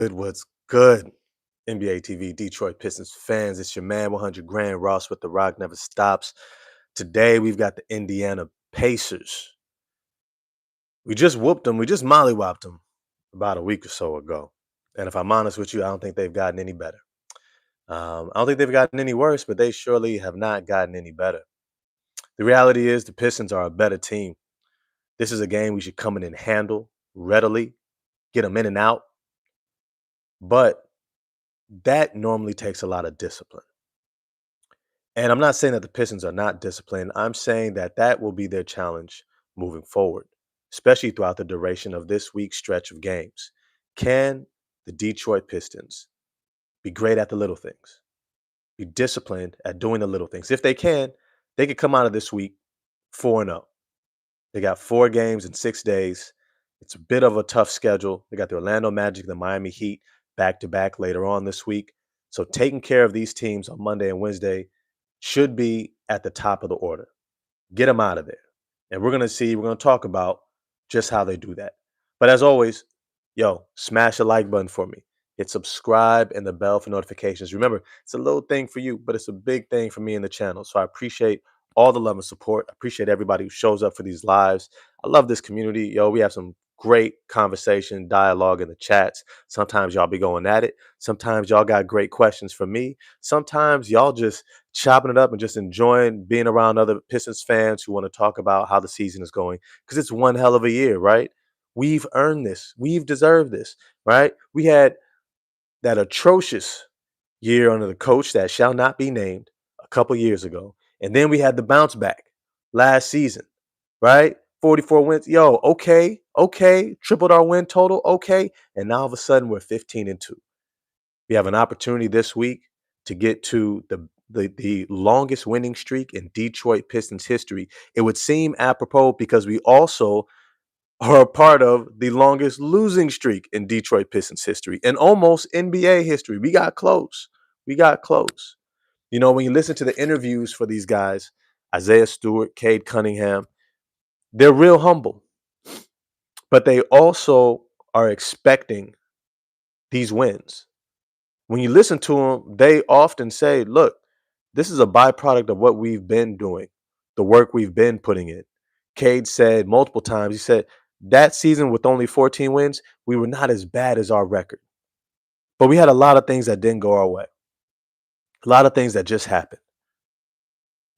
Good, what's good? NBA TV, Detroit Pistons fans. It's your man, 100 Grand Ross with The Rock Never Stops. Today, we've got the Indiana Pacers. We just whooped them. We just mollywopped them about a week or so ago. And if I'm honest with you, I don't think they've gotten any better. I don't think they've gotten any worse, but they surely have not gotten any better. The reality is the Pistons are a better team. This is a game we should come in and handle readily, get them in and out. But that normally takes a lot of discipline. And I'm not saying that the Pistons are not disciplined. I'm saying that that will be their challenge moving forward, especially throughout the duration of this week's stretch of games. Can the Detroit Pistons be great at the little things, be disciplined at doing the little things? If they can, they could come out of this week 4-0. They got 4 games in 6 days. It's a bit of a tough schedule. They got the Orlando Magic, the Miami Heat back to back later on this week. So taking care of these teams on Monday and Wednesday should be at the top of the order. Get them out of there. And we're going to talk about just how they do that. But as always, smash the like button for me. Hit subscribe and the bell for notifications. Remember, it's a little thing for you, but it's a big thing for me in the channel. So I appreciate all the love and support. I appreciate everybody who shows up for these lives. I love this community. We have some great conversation, dialogue in the chats. Sometimes y'all be going at it. Sometimes y'all got great questions for me. Sometimes y'all just chopping it up and just enjoying being around other Pistons fans who want to talk about how the season is going, because it's one hell of a year, right? We've earned this. We've deserved this, right? We had that atrocious year under the coach that shall not be named a couple years ago. And then we had the bounce back last season, right? 44 wins. Okay. Tripled our win total. Okay. And now all of a sudden we're 15-2. We have an opportunity this week to get to the longest winning streak in Detroit Pistons history. It would seem apropos because we also are a part of the longest losing streak in Detroit Pistons history and almost NBA history. We got close. We got close. When you listen to the interviews for these guys, Isaiah Stewart, Cade Cunningham, they're real humble, but they also are expecting these wins. When you listen to them, they often say, look, this is a byproduct of what we've been doing, the work we've been putting in. Cade said multiple times, he said, that season with only 14 wins, we were not as bad as our record. But we had a lot of things that didn't go our way. A lot of things that just happened.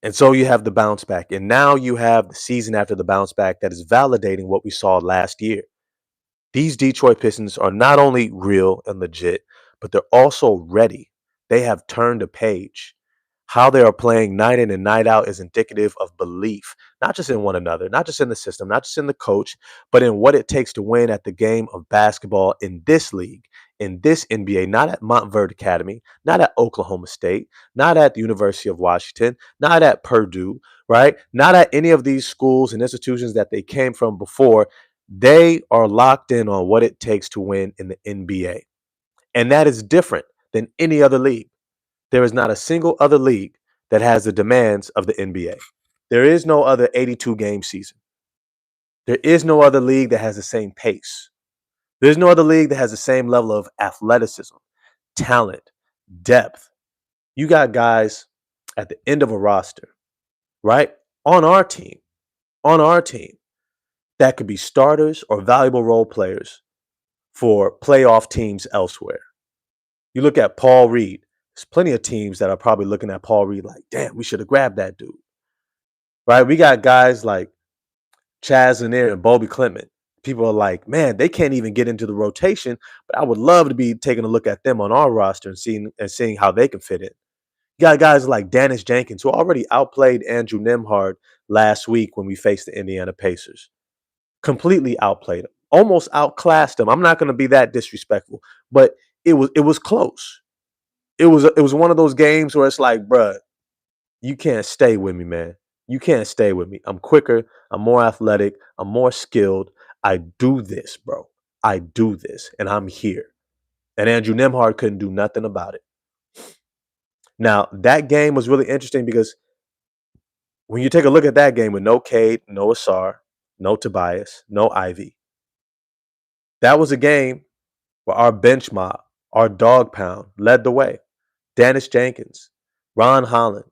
And so you have the bounce back. And now you have the season after the bounce back that is validating what we saw last year. These Detroit Pistons are not only real and legit, but they're also ready. They have turned a page. How they are playing night in and night out is indicative of belief, not just in one another, not just in the system, not just in the coach, but in what it takes to win at the game of basketball in this league, in this NBA, not at Montverde Academy, not at Oklahoma State, not at the University of Washington, not at Purdue, right? Not at any of these schools and institutions that they came from before. They are locked in on what it takes to win in the NBA. And that is different than any other league. There is not a single other league that has the demands of the NBA. There is no other 82 game season. There is no other league that has the same pace. There's no other league that has the same level of athleticism, talent, depth. You got guys at the end of a roster, right? On our team, that could be starters or valuable role players for playoff teams elsewhere. You look at Paul Reed. There's plenty of teams that are probably looking at Paul Reed like, damn, we should have grabbed that dude. Right? We got guys like Chaz Lanier and Bobby Clement. People are like, man, they can't even get into the rotation, but I would love to be taking a look at them on our roster and seeing how they can fit in. You got guys like Dennis Jenkins, who already outplayed Andrew Nembhard last week when we faced the Indiana Pacers. Completely outplayed him, almost outclassed him. I'm not going to be that disrespectful, but it was close. It was one of those games where it's like, bruh, you can't stay with me, man. You can't stay with me. I'm quicker. I'm more athletic. I'm more skilled. I do this, bro. I do this, and I'm here. And Andrew Nembhard couldn't do nothing about it. Now, that game was really interesting because when you take a look at that game with no Cade, no Asar, no Tobias, no Ivy, that was a game where our bench mob, our dog pound led the way. Dennis Jenkins, Ron Holland,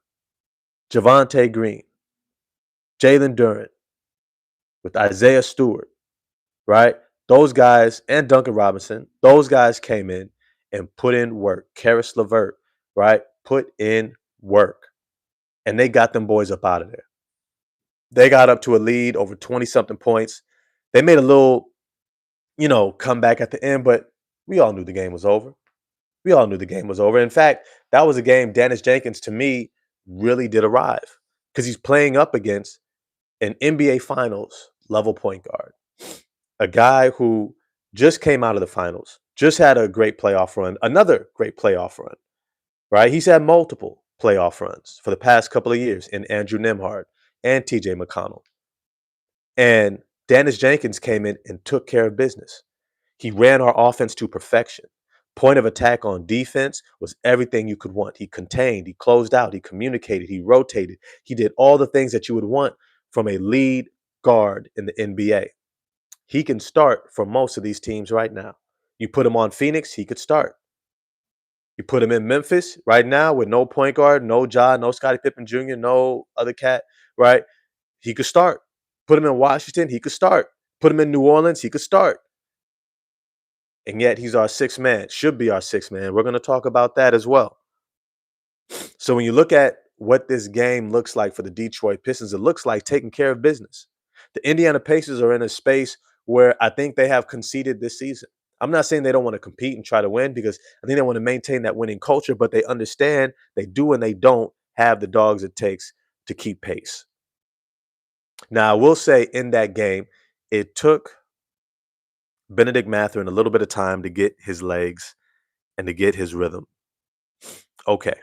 Javante Green, Jalen Durant, with Isaiah Stewart, right? Those guys and Duncan Robinson, those guys came in and put in work. Karis LeVert, right? Put in work. And they got them boys up out of there. They got up to a lead over 20 something points. They made a little, comeback at the end, but we all knew the game was over. We all knew the game was over. In fact, that was a game Dennis Jenkins, to me, really did arrive because he's playing up against an NBA Finals level point guard, a guy who just came out of the finals, just had a great playoff run, another great playoff run, right? He's had multiple playoff runs for the past couple of years in Andrew Nemhard and TJ McConnell. And Dennis Jenkins came in and took care of business. He ran our offense to perfection. Point of attack on defense was everything you could want. He contained, he closed out, he communicated, he rotated. He did all the things that you would want from a lead guard in the NBA. He can start for most of these teams right now. You put him on Phoenix, he could start. You put him in Memphis right now with no point guard, no Ja, no Scottie Pippen Jr., no other cat, right? He could start. Put him in Washington, he could start. Put him in New Orleans, he could start. And yet he's our sixth man, should be our sixth man. We're going to talk about that as well. So when you look at what this game looks like for the Detroit Pistons, it looks like taking care of business. The Indiana Pacers are in a space where I think they have conceded this season. I'm not saying they don't want to compete and try to win because I think they want to maintain that winning culture, but they understand they do and they don't have the dogs it takes to keep pace. Now, I will say in that game, it took Benedict Mathurin a little bit of time to get his legs and to get his rhythm. Okay.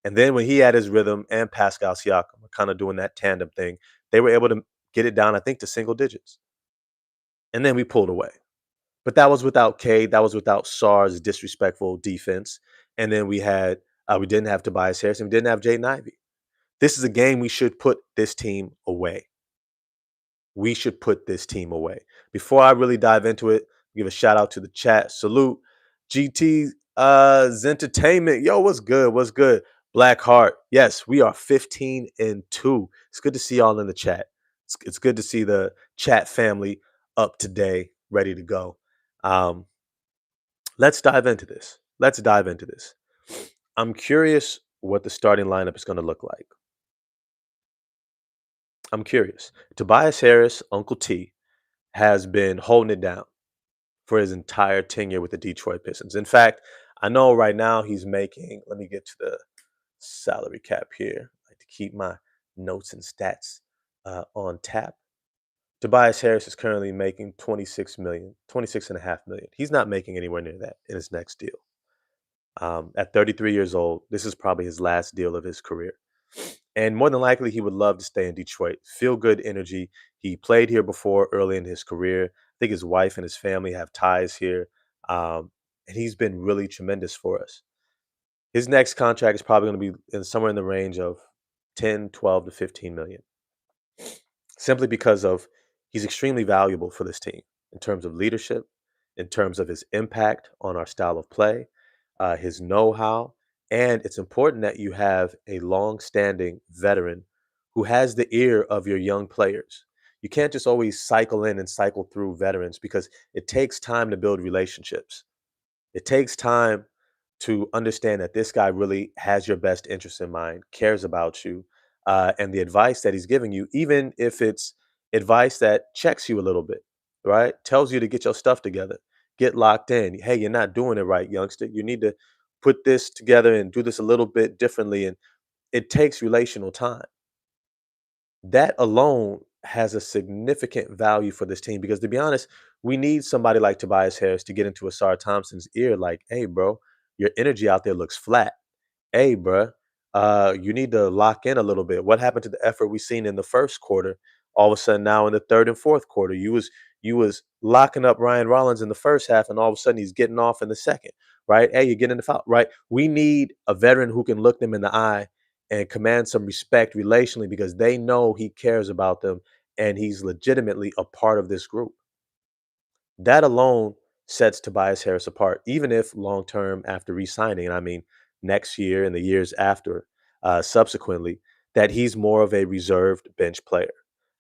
And then when he had his rhythm and Pascal Siakam were kind of doing that tandem thing, they were able to get it down, I think, to single digits. And then we pulled away. But that was without Cade. That was without Sarr's disrespectful defense. And then we didn't have Tobias Harris and we didn't have Jaden Ivey. This is a game we should put this team away. We should put this team away. Before I really dive into it, give a shout out to the chat. Salute GT Entertainment. Yo, what's good? What's good? Black Heart. Yes, we are 15-2. It's good to see y'all in the chat. It's good to see the chat family up today, ready to go. Let's dive into this. I'm curious what the starting lineup is going to look like. I'm curious. Tobias Harris, Uncle T, has been holding it down for his entire tenure with the Detroit Pistons. In fact, I know right now he's making, let me get to the salary cap here. I like to keep my notes and stats on tap. Tobias Harris is currently making $26 million, $26.5 million. He's not making anywhere near that in his next deal. At 33 years old, this is probably his last deal of his career. And more than likely, he would love to stay in Detroit. Feel good energy. He played here before early in his career. I think his wife and his family have ties here. And he's been really tremendous for us. His next contract is probably going to be somewhere in the range of 10, 12 to 15 million. Simply because of he's extremely valuable for this team in terms of leadership, in terms of his impact on our style of play, his know-how, and it's important that you have a long-standing veteran who has the ear of your young players. You can't just always cycle in and cycle through veterans because it takes time to build relationships. It takes time to understand that this guy really has your best interest in mind, cares about you, and the advice that he's giving you, even if it's advice that checks you a little bit, right? Tells you to get your stuff together, get locked in. Hey, you're not doing it right, youngster. You need to put this together and do this a little bit differently. And it takes relational time. That alone has a significant value for this team because, to be honest, we need somebody like Tobias Harris to get into Asar Thompson's ear like, hey, bro, your energy out there looks flat. Hey, bro, you need to lock in a little bit. What happened to the effort we seen in the first quarter? All of a sudden now in the third and fourth quarter, you was locking up Ryan Rollins in the first half, and all of a sudden he's getting off in the second, right? Hey, you're getting the foul, right? We need a veteran who can look them in the eye and command some respect relationally because they know he cares about them and he's legitimately a part of this group. That alone sets Tobias Harris apart, even if long term after re signing, and I mean next year and the years after, subsequently, that he's more of a reserved bench player.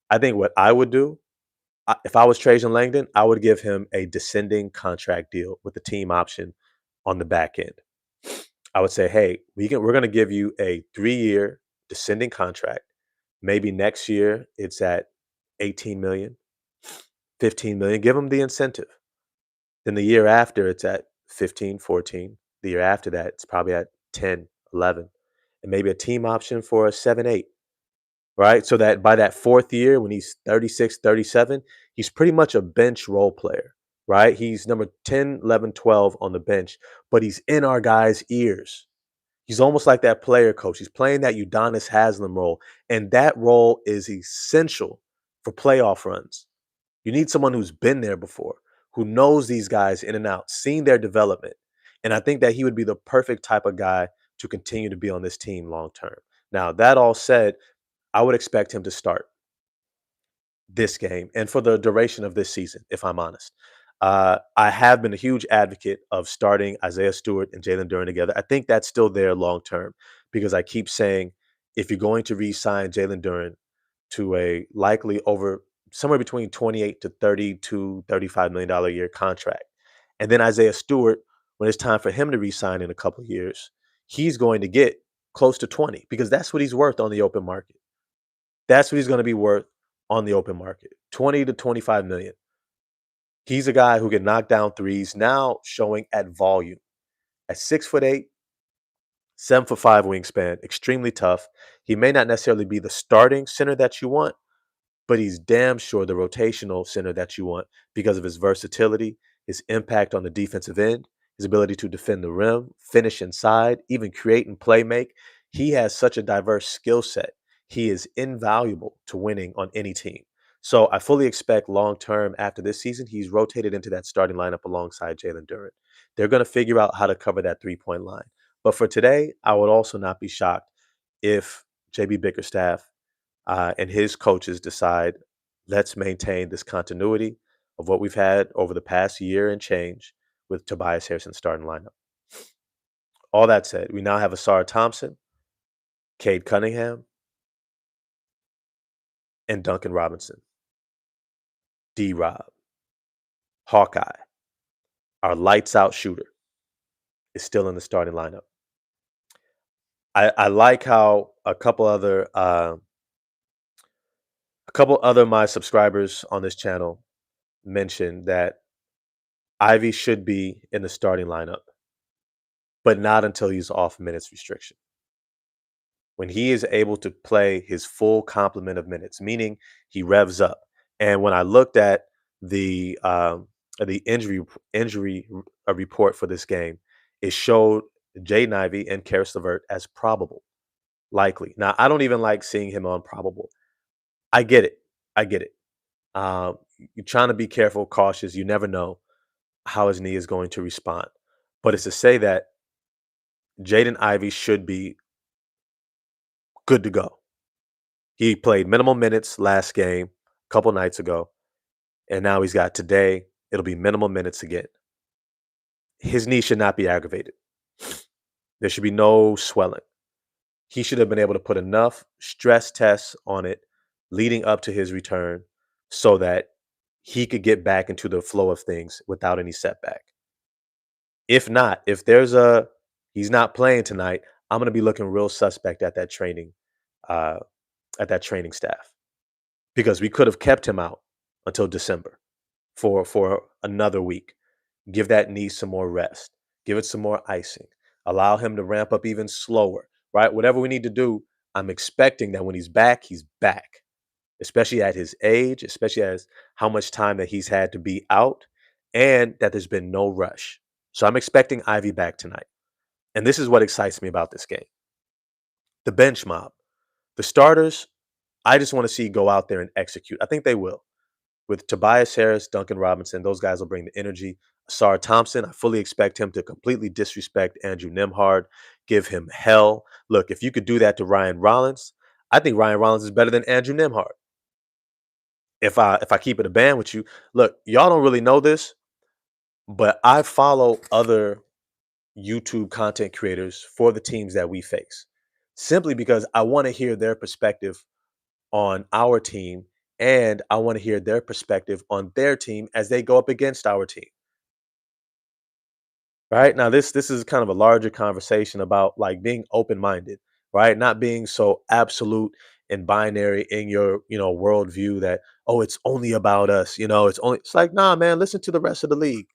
I think what I would do, if I was Trajan Langdon, I would give him a descending contract deal with the team option on the back end. I would say, hey, we're going to give you a 3-year descending contract. Maybe next year it's at 18 million, 15 million. Give him the incentive. Then the year after, it's at 15, 14. The year after that, it's probably at 10, 11, and maybe a team option for a 7, 8, right? So that by that fourth year, when he's 36, 37, he's pretty much a bench role player, right? He's number 10, 11, 12 on the bench, but he's in our guys' ears. He's almost like that player coach. He's playing that Udonis Haslam role, and that role is essential for playoff runs. You need someone who's been there before, who knows these guys in and out, seen their development. And I think that he would be the perfect type of guy to continue to be on this team long term. Now, that all said, I would expect him to start this game and for the duration of this season, if I'm honest. I have been a huge advocate of starting Isaiah Stewart and Jalen Duren together. I think that's still there long term because I keep saying if you're going to re sign Jalen Duren to a likely over somewhere between 28 to 32, $35 million a year contract. And then Isaiah Stewart, when it's time for him to resign in a couple of years, he's going to get close to 20 because that's what he's worth on the open market. That's what he's going to be worth on the open market. 20 to 25 million. He's a guy who can knock down threes now showing at volume. At 6'8", 7'5" wingspan, extremely tough. He may not necessarily be the starting center that you want, but he's damn sure the rotational center that you want because of his versatility, his impact on the defensive end, his ability to defend the rim, finish inside, even create and play make. He has such a diverse skill set. He is invaluable to winning on any team. So I fully expect long term after this season, he's rotated into that starting lineup alongside Jalen Duren. They're going to figure out how to cover that 3-point line. But for today, I would also not be shocked if JB Bickerstaff and his coaches decide, let's maintain this continuity of what we've had over the past year and change with Tobias Harrison starting lineup. All that said, we now have Asar Thompson, Cade Cunningham, and Duncan Robinson. D-Rob, Hawkeye, our lights out shooter, is still in the starting lineup. I like how a couple other my subscribers on this channel mentioned that Ivy should be in the starting lineup, but not until he's off minutes restriction. When he is able to play his full complement of minutes, meaning he revs up. And when I looked at the injury report for this game, it showed Jaden Ivey and Karis LeVert as probable, likely. Now, I don't even like seeing him on probable. I get it. I get it. You're trying to be careful, cautious. You never know how his knee is going to respond. But it's to say that Jaden Ivey should be good to go. He played minimal minutes last game, a couple nights ago, and now he's got today. It'll be minimal minutes again. His knee should not be aggravated. There should be no swelling. He should have been able to put enough stress tests on it leading up to his return so that he could get back into the flow of things without any setback. If not, if he's not playing tonight, I'm going to be looking real suspect at that training staff because we could have kept him out until December for another week. Give that knee some more rest. Give it some more icing. Allow him to ramp up even slower, right? Whatever we need to do, I'm expecting that when he's back, especially at his age, especially as how much time that he's had to be out and that there's been no rush. So I'm expecting Ivy back tonight. And this is what excites me about this game. The bench mob. The starters, I just want to see go out there and execute. I think they will. With Tobias Harris, Duncan Robinson, those guys will bring the energy. Asar Thompson, I fully expect him to completely disrespect Andrew Nemhard, give him hell. Look, if you could do that to Ryan Rollins, I think Ryan Rollins is better than Andrew Nemhard. If I keep it a band with you, look, y'all don't really know this, but I follow other YouTube content creators for the teams that we face simply because I want to hear their perspective on our team and I want to hear their perspective on their team as they go up against our team. Right now, this is kind of a larger conversation about like being open minded, right? Not being so absolute and binary in your worldview that it's only about us. It's like nah, man. Listen to the rest of the league.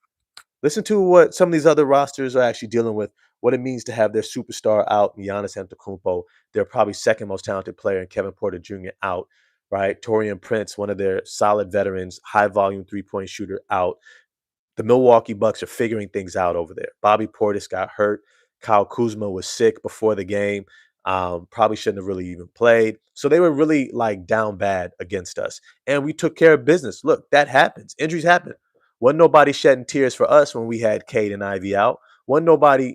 Listen to what some of these other rosters are actually dealing with. What it means to have their superstar out, Giannis Antetokounmpo, their probably second most talented player, and Kevin Porter Jr. out. Right, Torian Prince, one of their solid veterans, high volume 3-point shooter, out. The Milwaukee Bucks are figuring things out over there. Bobby Portis got hurt. Kyle Kuzma was sick before the game. Probably shouldn't have really even played. So they were really like down bad against us. And we took care of business. Look, that happens. Injuries happen. Wasn't nobody shedding tears for us when we had Cade and Ivy out. Wasn't nobody,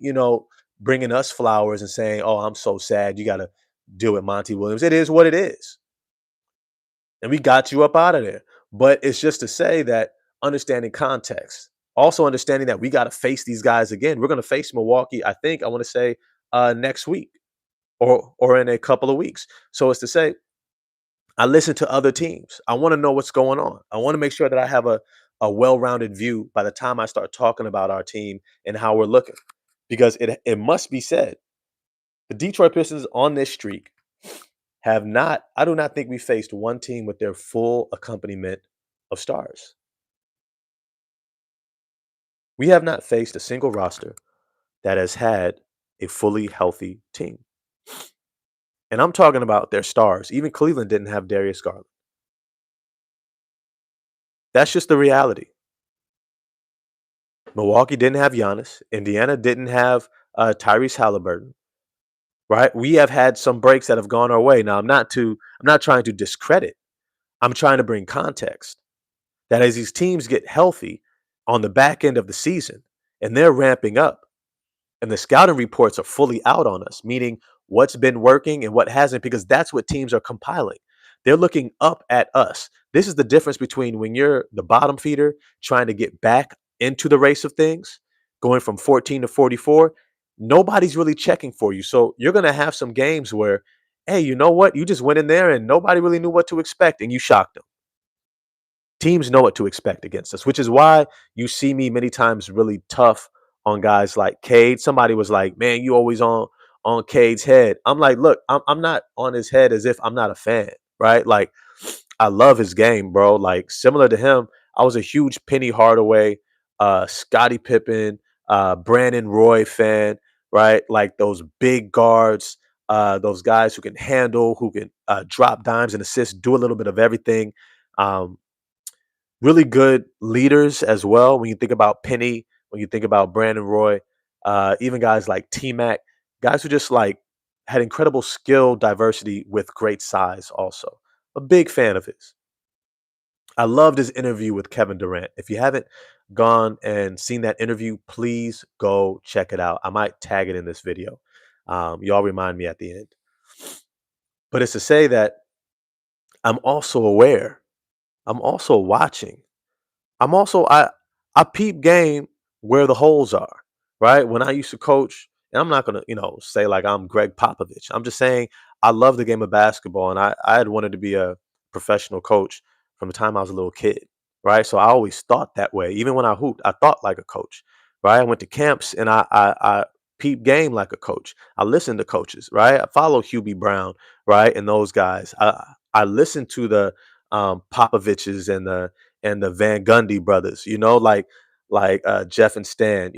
bringing us flowers and saying, oh, I'm so sad. You got to deal with Monty Williams. It is what it is, and we got you up out of there. But it's just to say that understanding context, also understanding that we got to face these guys again. We're going to face Milwaukee, I want to say next week or in a couple of weeks. So it's to say, I listen to other teams. I want to know what's going on. I want to make sure that I have a well-rounded view by the time I start talking about our team and how we're looking. Because it must be said, the Detroit Pistons on this streak have not, I do not think we faced one team with their full accompaniment of stars. We have not faced a single roster that has had a fully healthy team. And I'm talking about their stars. Even Cleveland didn't have Darius Garland. That's just the reality. Milwaukee didn't have Giannis. Indiana didn't have Tyrese Halliburton. Right? We have had some breaks that have gone our way. Now, I'm not trying to discredit. I'm trying to bring context. That as these teams get healthy on the back end of the season and they're ramping up and the scouting reports are fully out on us, meaning what's been working and what hasn't, because that's what teams are compiling. They're looking up at us. This is the difference between when you're the bottom feeder trying to get back into the race of things, going from 14 to 44. Nobody's really checking for you. So you're going to have some games where, hey, you know what? You just went in there and nobody really knew what to expect and you shocked them. Teams know what to expect against us, which is why you see me many times really tough on guys like Cade. Somebody was like, "Man, you always on Cade's head." I'm like, "Look, I'm not on his head as if I'm not a fan, right? Like, I love his game, bro. Like, similar to him, I was a huge Penny Hardaway, Scottie Pippen, Brandon Roy fan, right? Like those big guards, those guys who can handle, who can drop dimes and assist, do a little bit of everything." Um, Really good leaders as well. When you think about Penny, when you think about Brandon Roy, even guys like T Mac, guys who just like had incredible skill diversity with great size. Also, a big fan of his. I loved his interview with Kevin Durant. If you haven't gone and seen that interview, please go check it out. I might tag it in this video. Y'all remind me at the end. But it's to say that I'm also aware. I'm also watching. I peep game where the holes are, right? When I used to coach, and I'm not gonna, say like I'm Greg Popovich. I'm just saying I love the game of basketball, and I had wanted to be a professional coach from the time I was a little kid, right? So I always thought that way. Even when I hooped, I thought like a coach, right? I went to camps and I peep game like a coach. I listened to coaches, right? I follow Hubie Brown, right, and those guys. I listened to the Popoviches and the Van Gundy brothers, like Jeff and Stan.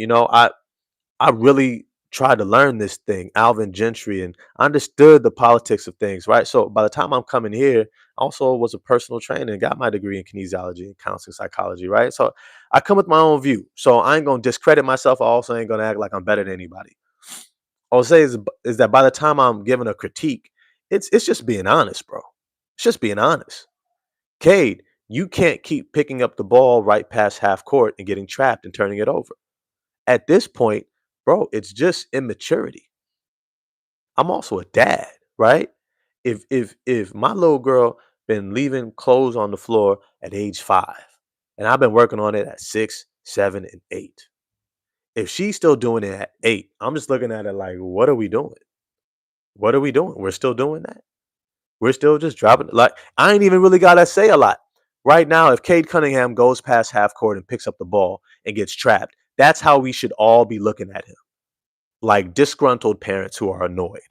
I really tried to learn this thing, Alvin Gentry, and I understood the politics of things, right? So by the time I'm coming here, I also was a personal trainer and got my degree in kinesiology and counseling psychology, right? So I come with my own view. So I ain't gonna discredit myself. I also ain't gonna act like I'm better than anybody. I'll say is that by the time I'm giving a critique, it's just being honest, bro. It's just being honest. Cade, you can't keep picking up the ball right past half court and getting trapped and turning it over. At this point, bro, it's just immaturity. I'm also a dad, right? If my little girl been leaving clothes on the floor at age 5, and I've been working on it at 6, 7 and 8. If she's still doing it at 8, I'm just looking at it like, what are we doing? What are we doing? We're still doing that. We're still just dropping. Like, I ain't even really got to say a lot. Right now, if Cade Cunningham goes past half court and picks up the ball and gets trapped, that's how we should all be looking at him. Like disgruntled parents who are annoyed.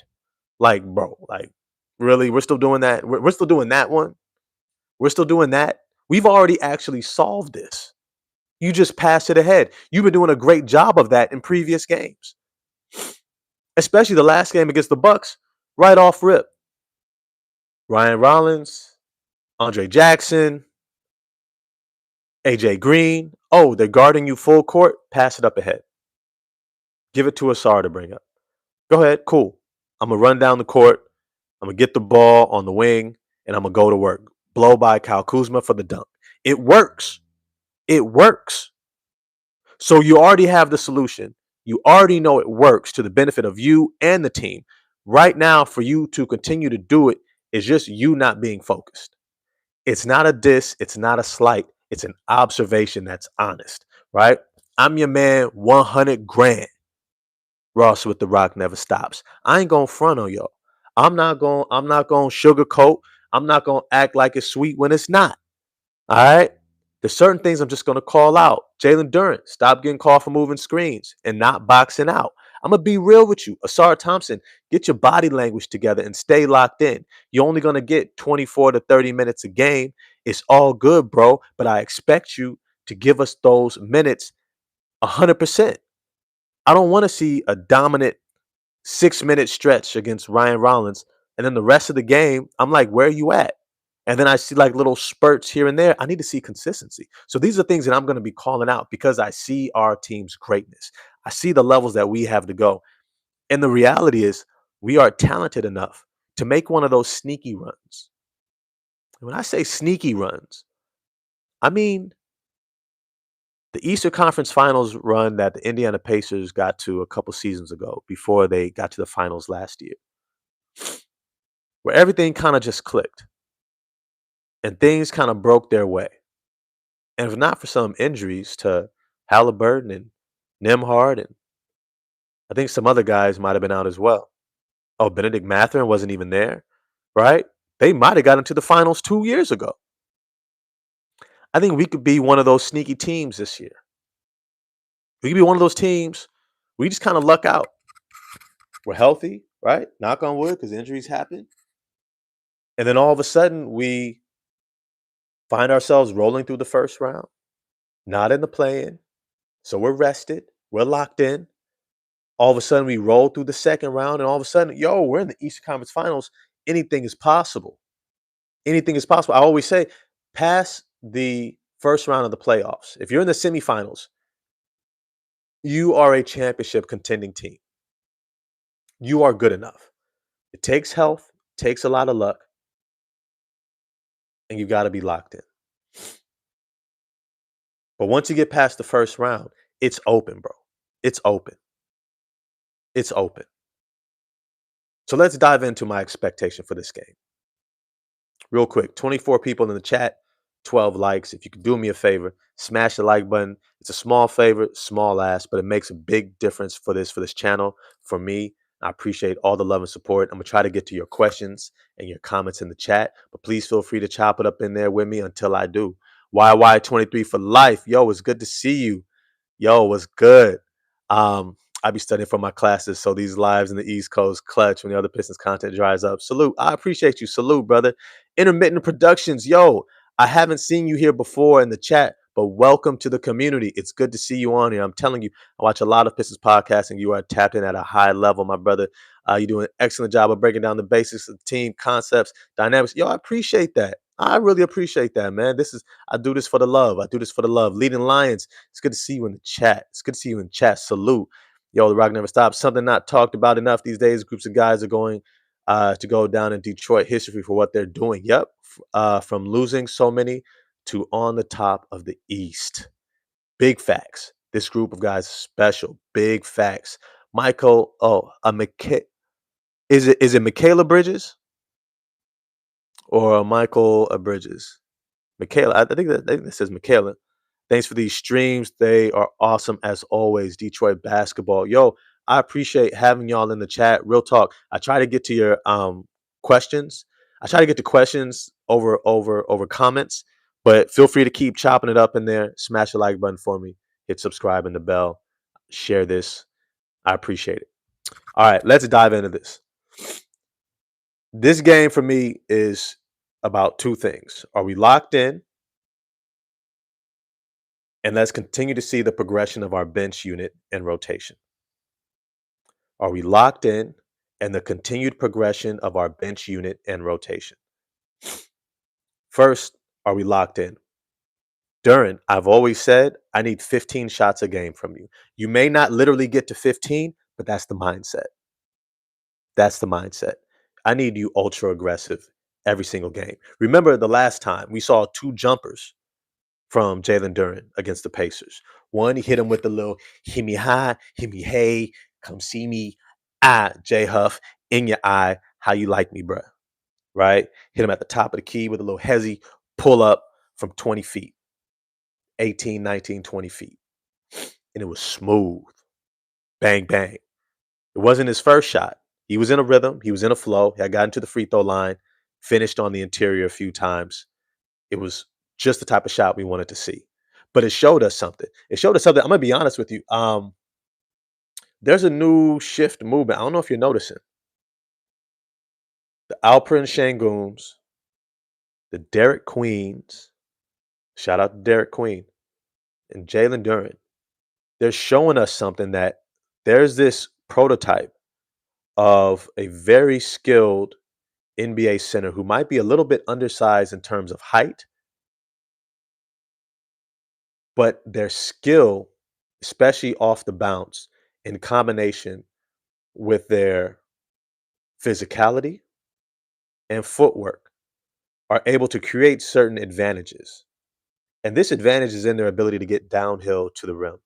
Like, bro, like, really? We're still doing that? We're still doing that one? We're still doing that? We've already actually solved this. You just pass it ahead. You've been doing a great job of that in previous games, especially the last game against the Bucks, right off rip. Ryan Rollins, Andre Jackson, AJ Green. Oh, they're guarding you full court. Pass it up ahead. Give it to Asar to bring up. Go ahead. Cool. I'm going to run down the court. I'm going to get the ball on the wing, and I'm going to go to work. Blow by Kyle Kuzma for the dunk. It works. It works. So you already have the solution. You already know it works to the benefit of you and the team. Right now, for you to continue to do it is just you not being focused. It's not a diss. It's not a slight. It's an observation that's honest, right? I'm your man, 100 grand. Ross with the Rock never stops. I ain't gonna front on y'all. I'm not gonna sugarcoat. I'm not gonna act like it's sweet when it's not. All right. There's certain things I'm just gonna call out. Jalen Duren, stop getting called for moving screens and not boxing out. I'm gonna be real with you. Asar Thompson, get your body language together and stay locked in. You're only gonna get 24 to 30 minutes a game. It's all good, bro. But I expect you to give us those minutes 100%. I don't want to see a dominant 6 minute stretch against Ryan Rollins. And then the rest of the game, I'm like, where are you at? And then I see like little spurts here and there. I need to see consistency. So these are things that I'm going to be calling out because I see our team's greatness. I see the levels that we have to go. And the reality is, we are talented enough to make one of those sneaky runs. When I say sneaky runs, I mean the Eastern Conference Finals run that the Indiana Pacers got to a couple seasons ago before they got to the finals last year, where everything kind of just clicked and things kind of broke their way. And if not for some injuries to Halliburton and Nimhard, and I think some other guys might have been out as well. Oh, Benedict Mathurin wasn't even there, right? They might have got into the finals 2 years ago. I think we could be one of those sneaky teams this year. We could be one of those teams. We just kind of luck out. We're healthy, right? Knock on wood, because injuries happen. And then all of a sudden, we find ourselves rolling through the first round, not in the play-in. So we're rested. We're locked in. All of a sudden, we roll through the second round, and all of a sudden, we're in the Eastern Conference Finals. Anything is possible. Anything is possible. I always say, pass the first round of the playoffs. If you're in the semifinals, you are a championship contending team. You are good enough. It takes health, takes a lot of luck, and you got to be locked in. But once you get past the first round, it's open, bro. It's open. It's open. So let's dive into my expectation for this game. Real quick, 24 people in the chat, 12 likes. If you could do me a favor, smash the like button. It's a small favor, small ass, but it makes a big difference for this channel, for me. I appreciate all the love and support. I'm going to try to get to your questions and your comments in the chat, but please feel free to chop it up in there with me until I do. YY23 for life. Yo, it's good to see you. Yo, what's good? I be studying for my classes, so these lives in the East Coast clutch when the other Pistons content dries up. Salute. I appreciate you. Salute, brother. Intermittent Productions. Yo, I haven't seen you here before in the chat, but welcome to the community. It's good to see you on here. I'm telling you, I watch a lot of Pistons podcasts, and you are tapped in at a high level, my brother. You do an excellent job of breaking down the basics of the team, concepts, dynamics. Yo, I appreciate that. I really appreciate that, man. I do this for the love. I do this for the love. Leading Lions. It's good to see you in the chat. It's good to see you in the chat. Salute. Yo, the Rock never stops. Something not talked about enough these days. Groups of guys are going to go down in Detroit history for what they're doing. Yep. From losing so many to on the top of the East. Big facts. This group of guys is special. Big facts. Michael, is it Michaela Bridges or Michael Bridges? Michaela, I think that says Michaela. Thanks for these streams. They are awesome as always. Detroit basketball. Yo, I appreciate having y'all in the chat. Real talk. I try to get to your questions. I try to get to questions over comments, but feel free to keep chopping it up in there. Smash the like button for me. Hit subscribe and the bell. Share this. I appreciate it. All right, let's dive into this. This game for me is about two things. Are we locked in? And let's continue to see the progression of our bench unit and rotation. Are we locked in? And the continued progression of our bench unit and rotation. First, are we locked in? During, I've always said, I need 15 shots a game from you. You may not literally get to 15, but that's the mindset. That's the mindset. I need you ultra aggressive every single game. Remember the last time we saw two jumpers from Jalen Duren against the Pacers. One, he hit him with the little hit me high, hit me hey, come see me, J Huff, in your eye, how you like me, bruh. Right? Hit him at the top of the key with a little hezzy pull up from 20 feet, 18, 19, 20 feet. And it was smooth. Bang, bang. It wasn't his first shot. He was in a rhythm. He was in a flow. He had gotten to the free throw line, finished on the interior a few times. It was just the type of shot we wanted to see. But it showed us something. It showed us something. I'm gonna be honest with you. There's a new shift movement. I don't know if you're noticing. The Alperen Şengün's, the Derek Queens, shout out to Derek Queen, and Jalen Duren. They're showing us something that there's this prototype of a very skilled NBA center who might be a little bit undersized in terms of height, but their skill, especially off the bounce, in combination with their physicality and footwork, are able to create certain advantages. And this advantage is in their ability to get downhill to the rim,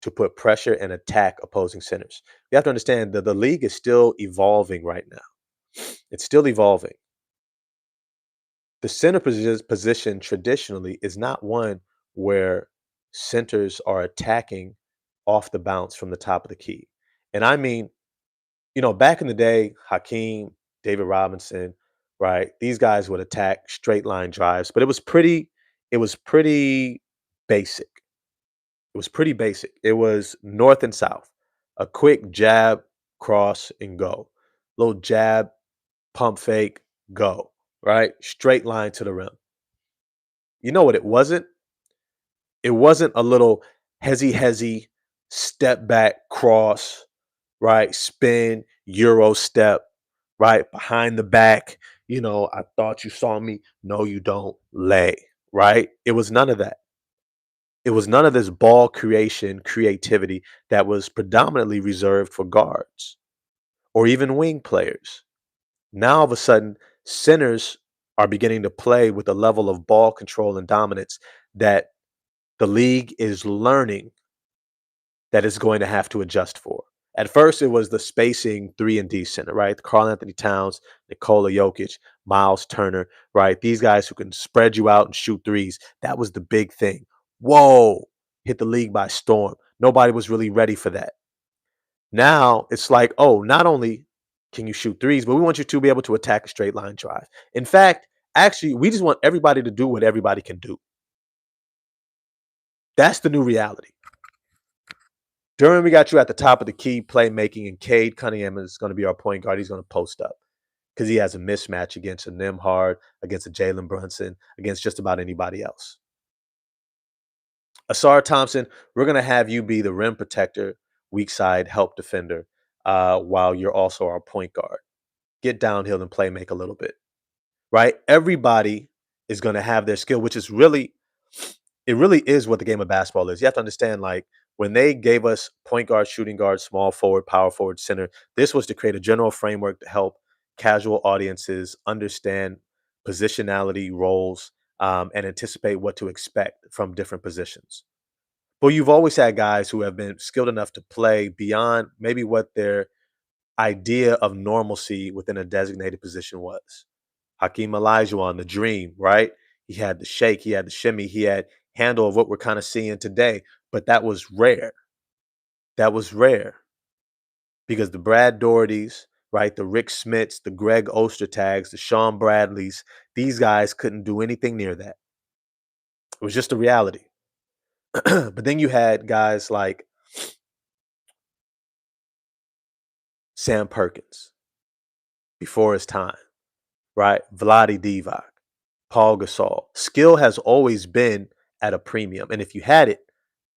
to put pressure and attack opposing centers. You have to understand that the league is still evolving right now. It's still evolving. The center position traditionally is not one where centers are attacking off the bounce from the top of the key. And I mean, back in the day, Hakeem, David Robinson, right? These guys would attack straight line drives, but it was pretty basic. It was pretty basic. It was north and south. A quick jab, cross, and go. Little jab, pump fake, go. Right? Straight line to the rim. You know what it wasn't? It wasn't a little hezzy, step back, cross, right? Spin, Euro step, right? Behind the back. I thought you saw me. No, you don't. Lay, right? It was none of that. It was none of this ball creation, creativity that was predominantly reserved for guards or even wing players. Now, all of a sudden, centers are beginning to play with a level of ball control and dominance that the league is learning that it's going to have to adjust for. At first, it was the spacing 3 and D center, right? Karl Anthony Towns, Nikola Jokic, Miles Turner, right? These guys who can spread you out and shoot threes. That was the big thing. Whoa, hit the league by storm. Nobody was really ready for that. Now it's like, oh, not only can you shoot threes, but we want you to be able to attack a straight line drive. In fact, actually, we just want everybody to do what everybody can do. That's the new reality. During we got you at the top of the key playmaking, and Cade Cunningham is going to be our point guard. He's going to post up because he has a mismatch against a Nimhard, against a Jalen Brunson, against just about anybody else. Asar Thompson, we're going to have you be the rim protector, weak side help defender, while you're also our point guard. Get downhill and play make a little bit, right? Everybody is going to have their skill, which is really what the game of basketball is. You have to understand, like, when they gave us point guard, shooting guard, small forward, power forward, center, this was to create a general framework to help casual audiences understand positionality, roles, and anticipate what to expect from different positions. But you've always had guys who have been skilled enough to play beyond maybe what their idea of normalcy within a designated position was. Hakeem Olajuwon, the dream, right? He had the shake, he had the shimmy, he had handle of what we're kind of seeing today. But that was rare. That was rare because the Brad Dohertys, right, the Rick Smits, the Greg Ostertags, the Sean Bradleys, these guys couldn't do anything near that. It was just a reality. But then you had guys like Sam Perkins before his time, right? Vlade Divac, Paul Gasol. Skill has always been at a premium. And if you had it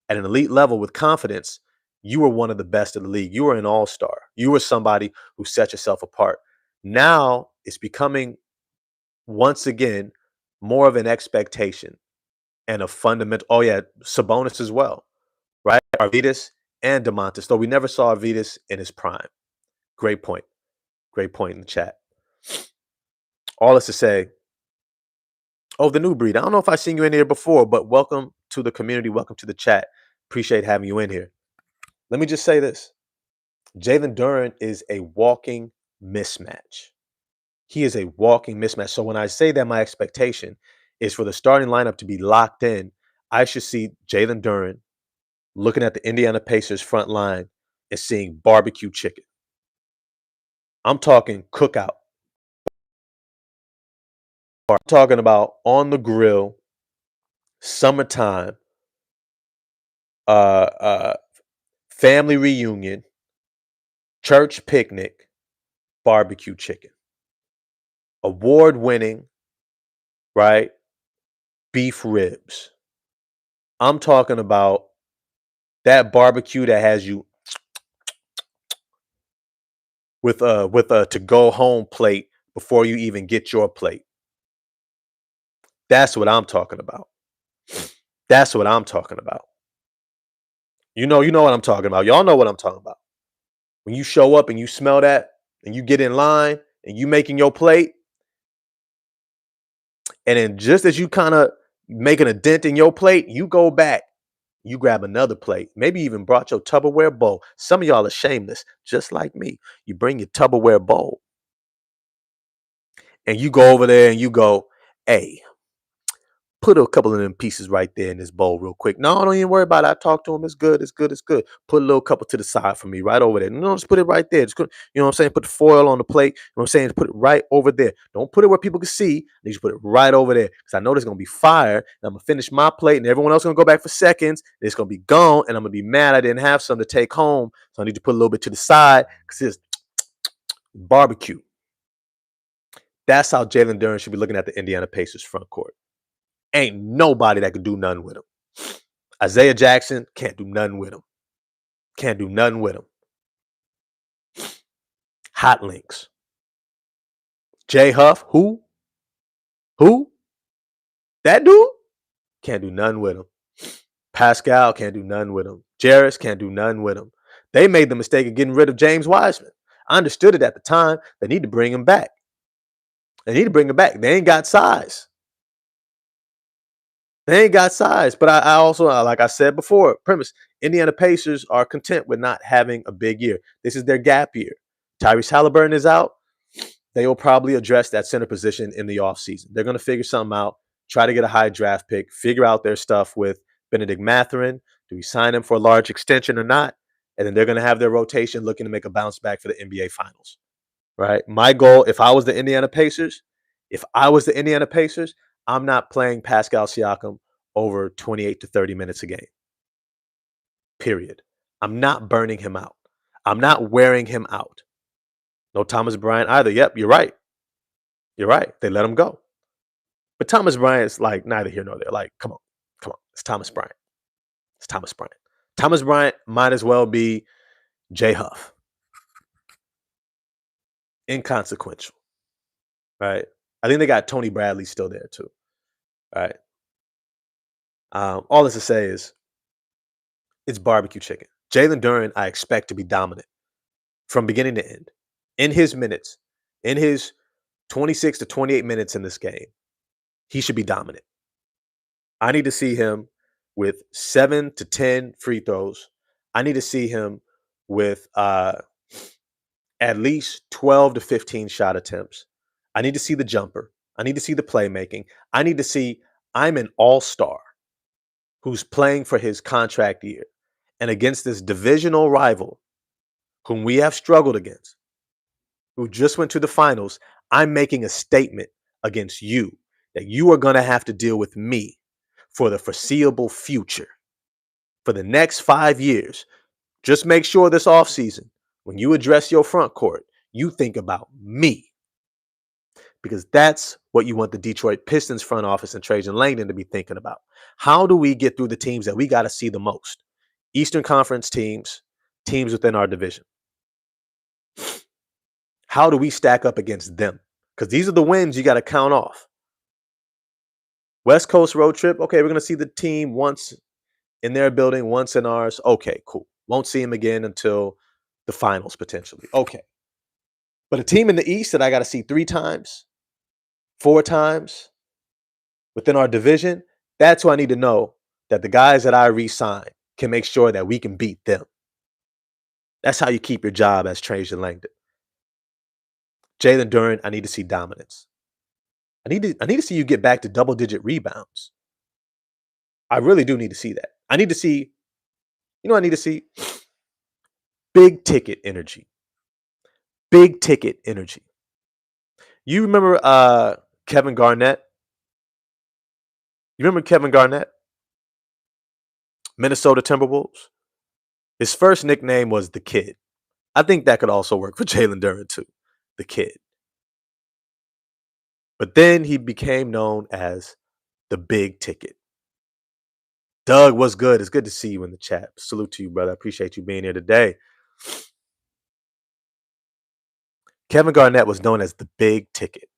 at an elite level with confidence, you were one of the best in the league. You were an all-star. You were somebody who set yourself apart. Now it's becoming, once again, more of an expectation and a fundamental. Oh, yeah, Sabonis as well, right? Arvidas and DeMontis, though we never saw Arvidas in his prime. Great point. Great point in the chat. All this to say, oh, the new breed. I don't know if I've seen you in here before, but welcome to the community. Welcome to the chat. Appreciate having you in here. Let me just say this. Jalen Duren is a walking mismatch. He is a walking mismatch. So when I say that my expectation is for the starting lineup to be locked in, I should see Jalen Duren looking at the Indiana Pacers front line and seeing barbecue chicken. I'm talking cookout. I'm talking about on the grill, summertime, family reunion, church picnic, barbecue chicken. Award-winning, right? Beef ribs. I'm talking about that barbecue that has you with a to-go home plate before you even get your plate. That's what I'm talking about. That's what I'm talking about. You know what I'm talking about. Y'all know what I'm talking about. When you show up and you smell that and you get in line and you making your plate, and then just as you kind of making a dent in your plate, you go back, you grab another plate, maybe even brought your Tupperware bowl. Some of y'all are shameless, just like me. You bring your Tupperware bowl and you go over there and you go, hey, put a couple of them pieces right there in this bowl real quick. No, don't even worry about it. I talked to him. It's good. It's good. It's good. Put a little couple to the side for me right over there. No, just put it right there. Just good. You know what I'm saying? Put the foil on the plate. You know what I'm saying? Put it right over there. Don't put it where people can see. You just put it right over there. Because I know there's going to be fire. And I'm going to finish my plate. And everyone else is going to go back for seconds. And it's going to be gone. And I'm going to be mad I didn't have some to take home. So I need to put a little bit to the side. Because it's barbecue. That's how Jalen Duren should be looking at the Indiana Pacers front court. Ain't nobody that can do nothing with him. Isaiah Jackson can't do nothing with him. Can't do nothing with him. Hot links. Jay Huff, who? Who? That dude? Can't do nothing with him. Pascal can't do nothing with him. Jarris can't do nothing with him. They made the mistake of getting rid of James Wiseman. I understood it at the time. They need to bring him back. They need to bring him back. They ain't got size. They ain't got size. But I also, like I said before, premise, Indiana Pacers are content with not having a big year. This is their gap year. Tyrese Halliburton is out. They will probably address that center position in the offseason. They're going to figure something out, try to get a high draft pick, figure out their stuff with Benedict Mathurin. Do we sign him for a large extension or not? And then they're going to have their rotation looking to make a bounce back for the NBA Finals. Right? My goal, if I was the Indiana Pacers, I'm not playing Pascal Siakam over 28 to 30 minutes a game. Period. I'm not burning him out. I'm not wearing him out. No Thomas Bryant either. Yep, you're right. You're right. They let him go. But Thomas Bryant's like neither here nor there. Like, come on. It's Thomas Bryant. Thomas Bryant might as well be Jay Huff. Inconsequential. Right? I think they got Tony Bradley still there too. Right? All this to say is it's barbecue chicken. Jalen Duren, I expect to be dominant from beginning to end. In his minutes, in his 26 to 28 minutes in this game, he should be dominant. I need to see him with 7 to 10 free throws. I need to see him with at least 12 to 15 shot attempts. I need to see the jumper. I need to see the playmaking. I need to see I'm an all-star. who's playing for his contract year, and against this divisional rival whom we have struggled against, who just went to the finals, I'm making a statement against you that you are going to have to deal with me for the foreseeable future. For the next 5 years, just make sure this offseason, when you address your front court, you think about me. Because that's what you want the Detroit Pistons front office and Trajan Langdon to be thinking about. How do we get through the teams that we got to see the most? Eastern Conference teams, teams within our division. How do we stack up against them? Because these are the wins you got to count off. West Coast road trip. Okay, we're going to see the team once in their building, once in ours. Okay, cool. Won't see them again until the finals potentially. Okay. But a team in the East that I got to see 3 times, 4 times within our division, that's who I need to know that the guys that I re-sign can make sure that we can beat them. That's how you keep your job as Trajan Langdon. Jalen Duren, I need to see dominance. I need to see you get back to double-digit rebounds. I really do need to see that. I need to see, I need to see big ticket energy. Big ticket energy. You remember Kevin Garnett? You remember Kevin Garnett? Minnesota Timberwolves? His first nickname was the Kid. I think that could also work for Jalen Duren too. The Kid. But then he became known as the Big Ticket. Doug, what's good? It's good to see you in the chat. Salute to you, brother. I appreciate you being here today. Kevin Garnett was known as the Big Ticket.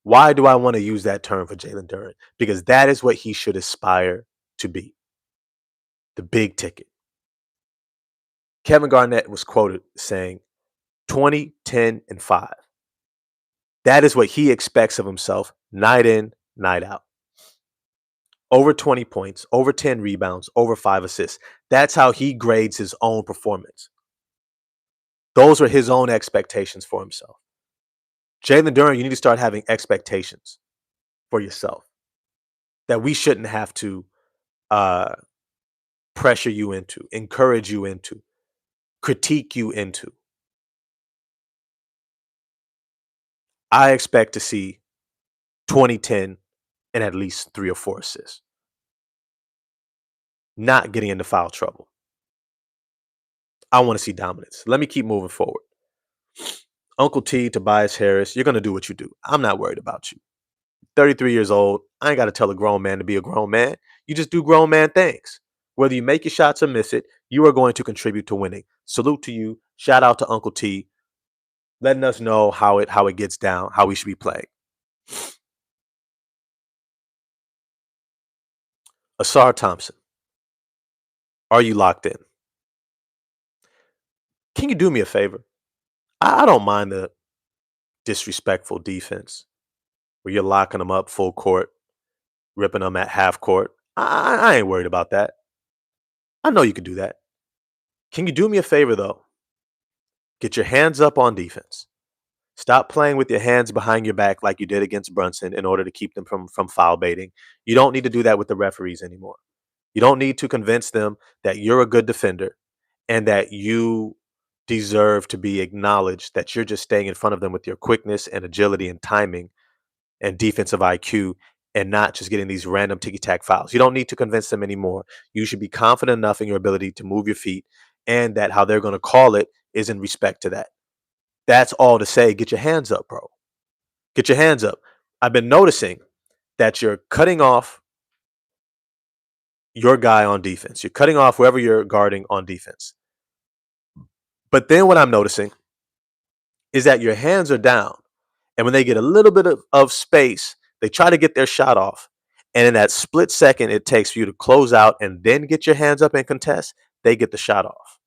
Why do I want to use that term for Jalen Duren? Because that is what he should aspire to be. The Big Ticket. Kevin Garnett was quoted saying 20, 10, and 5. That is what he expects of himself night in, night out. Over 20 points, over 10 rebounds, over 5 assists. That's how he grades his own performance. Those are his own expectations for himself. Jalen Duren, you need to start having expectations for yourself that we shouldn't have to pressure you into, encourage you into, critique you into. I expect to see 20-10 and at least 3 or 4 assists. Not getting into foul trouble. I want to see dominance. Let me keep moving forward. Uncle T, Tobias Harris, you're going to do what you do. I'm not worried about you. 33 years old. I ain't got to tell a grown man to be a grown man. You just do grown man things. Whether you make your shots or miss it, you are going to contribute to winning. Salute to you. Shout out to Uncle T, letting us know how it gets down, how we should be playing. Asar Thompson, are you locked in? Can you do me a favor? I don't mind the disrespectful defense where you're locking them up full court, ripping them at half court. I ain't worried about that. I know you can do that. Can you do me a favor, though? Get your hands up on defense. Stop playing with your hands behind your back like you did against Brunson in order to keep them from foul baiting. You don't need to do that with the referees anymore. You don't need to convince them that you're a good defender and that you deserve to be acknowledged, that you're just staying in front of them with your quickness and agility and timing and defensive IQ and not just getting these random ticky-tack fouls. You don't need to convince them anymore. You should be confident enough in your ability to move your feet and that how they're going to call it is in respect to that. That's all to say. Get your hands up, bro. Get your hands up. I've been noticing that you're cutting off your guy on defense. You're cutting off whoever you're guarding on defense. But then what I'm noticing is that your hands are down. And when they get a little bit of space, they try to get their shot off. And in that split second it takes for you to close out and then get your hands up and contest, they get the shot off.